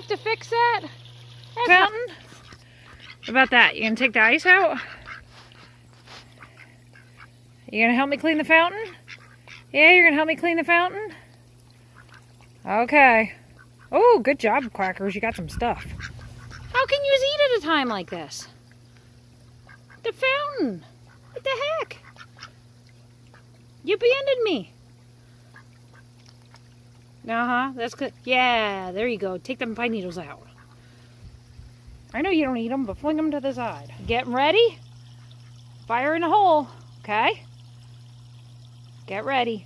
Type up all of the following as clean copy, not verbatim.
have to fix that? Fountain? What about that? You gonna take the ice out? You gonna help me clean the fountain? Yeah, you're gonna help me clean the fountain? Okay. Oh, good job, Quackers. You got some stuff. How can you eat at a time like this? The fountain. What the heck? You abandoned me. That's good. Yeah, there you go. Take them pine needles out. I know you don't eat them, but fling them to the side. Getting ready? Fire in the hole, okay? Get ready.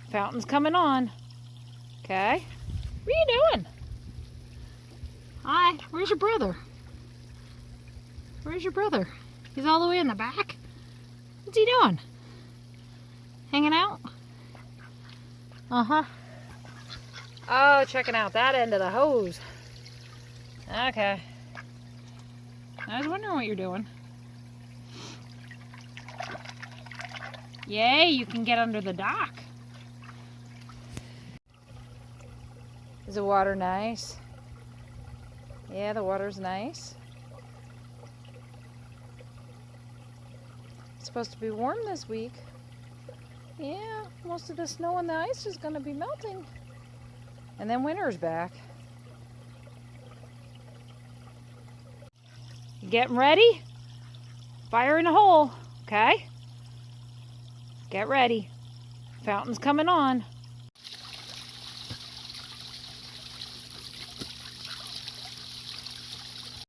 Fountain's coming on. Okay? What are you doing? Hi, where's your brother? Where's your brother? He's all the way in the back? What's he doing? Hanging out? Uh-huh. Oh, checking out that end of the hose. Okay. I was wondering what you're doing. Yay, you can get under the dock. Is the water nice? Yeah, the water's nice. It's supposed to be warm this week. Yeah, most of the snow and the ice is going to be melting. And then winter's back. You getting ready? Fire in the hole, okay? Get ready. Fountain's coming on.